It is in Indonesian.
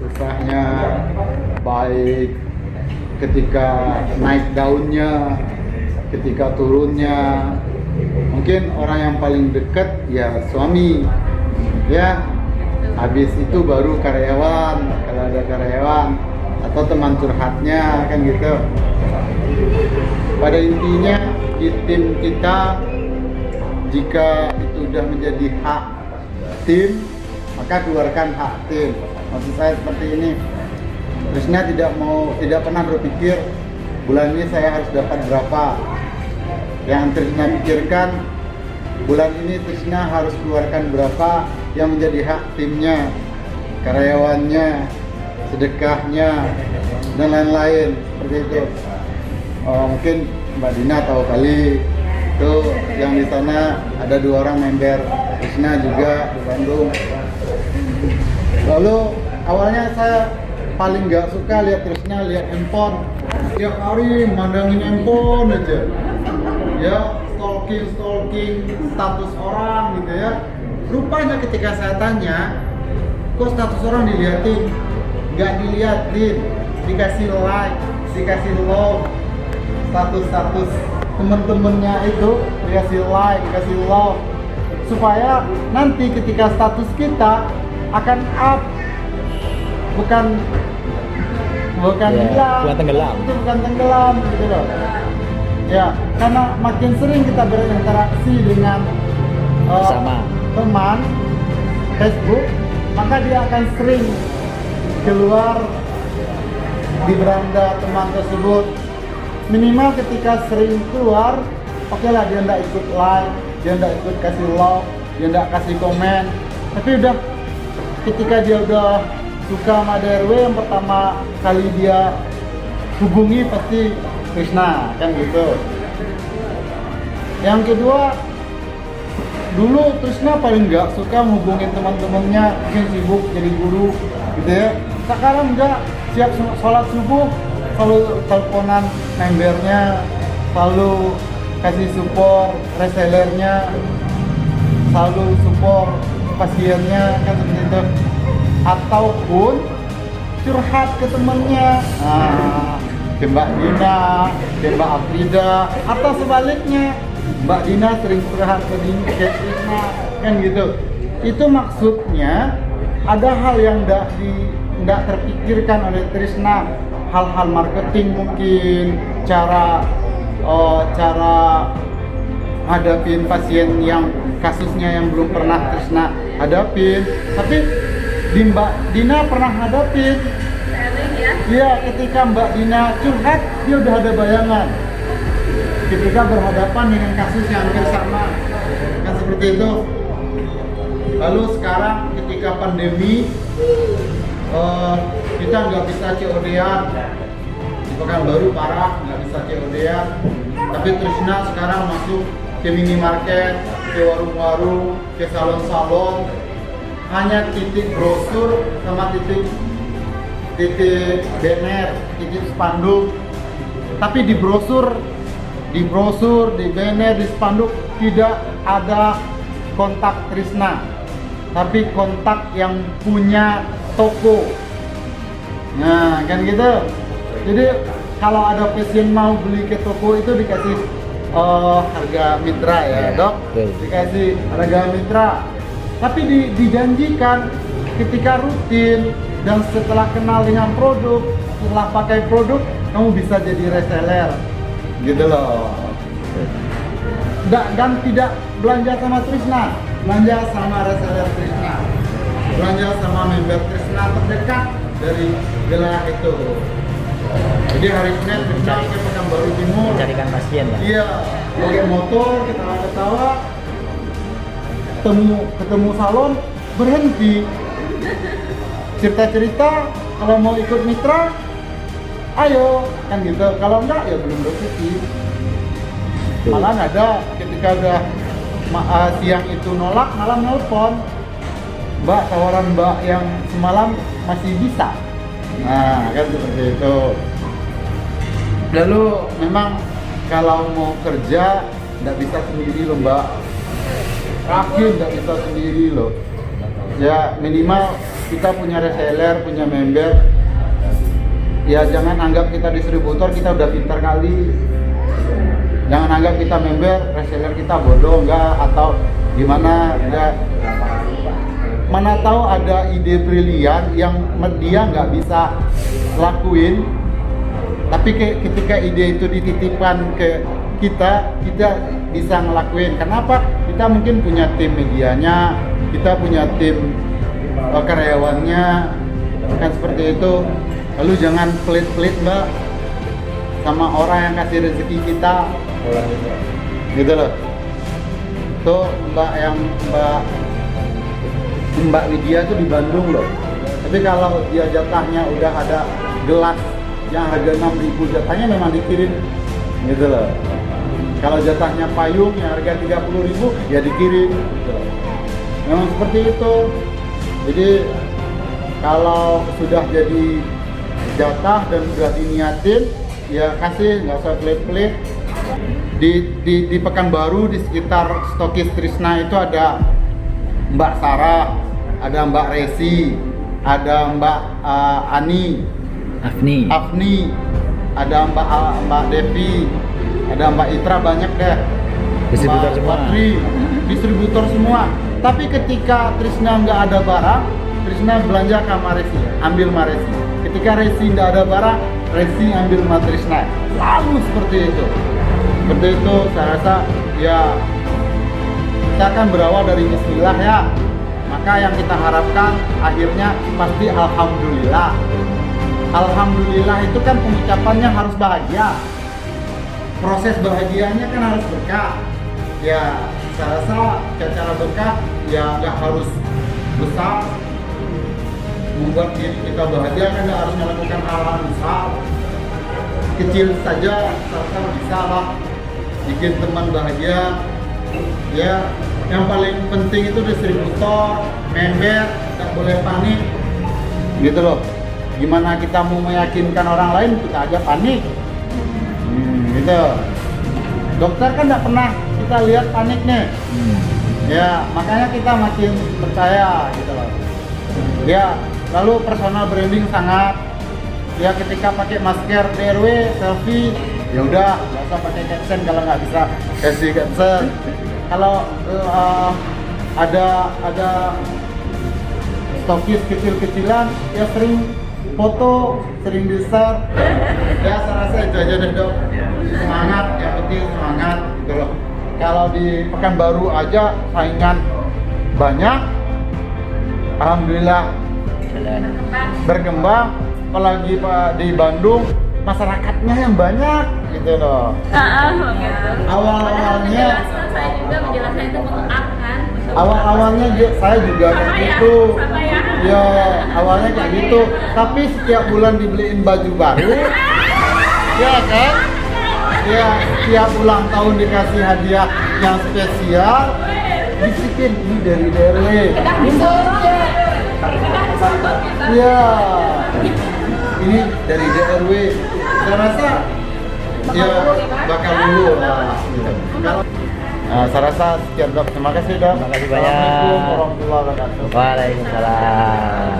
susahnya, baik ketika naik daunnya, ketika turunnya. Mungkin orang yang paling dekat ya suami, ya. Habis itu baru karyawan, kalau ada karyawan atau teman curhatnya, kan gitu. Pada intinya di tim kita, jika itu sudah menjadi hak tim, maka keluarkan hak tim. Maksud saya seperti ini, Trisna tidak pernah berpikir bulan ini saya harus dapat berapa. Yang Trisna pikirkan, bulan ini Trisna harus keluarkan berapa yang menjadi hak timnya, karyawannya, sedekahnya, dan lain-lain seperti itu. Mungkin Mbak Dina tahu kali itu yang di sana ada 2 orang member Trisna juga di Bandung. Lalu awalnya saya paling nggak suka lihat Trisna lihat handphone, tiap hari mandangin handphone aja, ya stalking status orang gitu ya. Rupanya ketika saya tanya, kok status orang diliatin? Nggak diliatin, dikasih like, dikasih love, status temen-temennya itu dikasih like, dikasih love, supaya nanti ketika status kita akan up, bukan hilang, bukan tenggelam. itu bukan tenggelam gitu loh. Ya, karena makin sering kita berinteraksi dengan Bersama teman Facebook, maka dia akan sering keluar di beranda teman tersebut. Minimal ketika sering keluar, oke lah dia nggak ikut like, dia nggak ikut kasih love, dia nggak kasih komen. Tapi udah ketika dia udah suka sama DRW, yang pertama kali dia hubungi pasti Trisna, kan gitu. Yang kedua, dulu Trisna paling nggak suka menghubungin teman-temannya, mungkin sibuk jadi guru gitu ya. Sekarang enggak, siap sholat subuh selalu teleponan membernya, selalu kasih support resellernya, selalu support pasiennya, kan seperti itu. Ataupun curhat ke temennya, ke Mbak Dina, ke Mbak Afrida, atau sebaliknya Mbak Dina sering curhat ke Trisna, kan gitu. Itu maksudnya ada hal yang tidak terpikirkan oleh Trisna, hal-hal marketing mungkin, cara hadapin pasien yang kasusnya yang belum pernah Trisna hadapin, tapi di Mbak Dina pernah hadapin. Iya, ketika Mbak Dina curhat, dia udah ada bayangan ketika berhadapan dengan kasus yang hampir sama, kan seperti itu. Lalu sekarang ketika pandemi, kita nggak bisa COD-an, di Pekanbaru parah, nggak bisa COD-an. Tapi Trisna sekarang masuk ke minimarket, ke warung-warung, ke salon-salon, hanya titik brosur sama titik banner, titik spanduk. Tapi di brosur, di banner, di spanduk tidak ada kontak Trisna, tapi kontak yang punya toko. Nah, kan gitu. Jadi kalau ada pasien mau beli ke toko itu dikasih harga mitra ya, Dok. Dikasih harga mitra. Tapi dijanjikan ketika rutin dan setelah kenal dengan produk, setelah pakai produk, kamu bisa jadi reseller. Gitu loh. Dan tidak belanja sama Trisna, belanja sama reseller Trisna, belanja sama member Trisna terdekat dari wilayah itu. Jadi hari Senin Trisna ke Pekanbaru Timur mencarikan pasien ya. Iya, pakai motor, ketawa-ketawa, ketemu salon, berhenti cerita-cerita. Kalau mau ikut mitra, ayo, kan gitu. Kalau enggak ya belum rezeki. Malah ada ketika udah siang itu nolak, malam nelpon, Mbak, tawaran Mbak yang semalam masih bisa. Nah, kan seperti itu. Lalu memang kalau mau kerja nggak bisa sendiri loh, Mbak. Kaki nggak bisa sendiri loh. Ya minimal kita punya reseller, punya member. Ya jangan anggap kita distributor kita udah pintar kali. Jangan anggap kita member, reseller kita bodoh enggak atau gimana ya. Mana tahu ada ide brilian yang dia nggak bisa lakuin, tapi ketika ide itu dititipkan ke kita bisa ngelakuin. Kenapa? Kita mungkin punya tim medianya, kita punya tim karyawannya, kan seperti itu. Lalu jangan pelit-pelit mbak sama orang yang kasih rezeki kita, gitu loh. Tuh Mbak Lydia tuh di Bandung loh. Tapi kalau dia jatahnya udah ada gelas yang harga 6.000, jatahnya memang dikirim, gitu loh. Kalau jatahnya payung yang harga 30.000 ya dikirim, gitu loh. Memang seperti itu. Jadi kalau sudah jadi jatah dan sudah diniatin, ya kasih, nggak usah pelit-pelit. Di Pekanbaru di sekitar stokis Trisna itu ada Mbak Sarah, ada Mbak Resi, ada Mbak Afni, ada Mbak Devi, ada Mbak Itra, banyak deh. Distributor semua. Distributor semua. Tapi ketika Trisna nggak ada barang, Trisna belanja ke Resi, ambil sama Resi. Ketika Resi nggak ada barang, Resi ambil sama Trisna. Selalu seperti itu. Seperti itu, saya rasa ya kita akan berawal dari bismillah ya. Maka yang kita harapkan akhirnya pasti alhamdulillah. Alhamdulillah itu kan pengucapannya harus bahagia. Proses bahagianya kan harus berkah. Ya, saya rasa cara berkah ya nggak harus besar. Membuat diri kita bahagia kan nggak harus melakukan hal-hal besar. Kecil saja, saya bisa lah bikin teman bahagia. Ya, yang paling penting itu distributor, member, tidak boleh panik, gitu loh. Gimana kita mau meyakinkan orang lain, kita aja panik, gitu. Dokter kan tidak pernah kita lihat panik nih, ya makanya kita makin percaya, gitu loh. Ya, lalu personal branding sangat, ya ketika pakai masker DRW, selfie, ya udah, nggak usah pakai caption kalau nggak bisa kasih caption. Kalau ada stokis kecil-kecilan ya sering foto, sering di-share. Ya saya rasa itu aja deh dok. Semangat, yang penting semangat gitu loh. Kalau di Pekanbaru aja saingan banyak, alhamdulillah berkembang. Apalagi di Bandung masyarakatnya yang banyak gitu loh. Awal-awalnya saya juga menjelaskan itu mutlak kan. Awal-awalnya saya juga kayak gitu. Ya, awalnya kayak gitu. Tapi setiap bulan dibeliin baju baru. Ya kan? Ya, setiap ulang tahun dikasih hadiah yang spesial. Bisikin ini dari DRW. Iya. Ini dari DRW. Saya rasa ya bakal dulu lah. Kalau saya rasa sekian dok. Terima kasih dok. Terima kasih banyak. Assalamualaikum warahmatullahi wabarakatuh. Waalaikumsalam.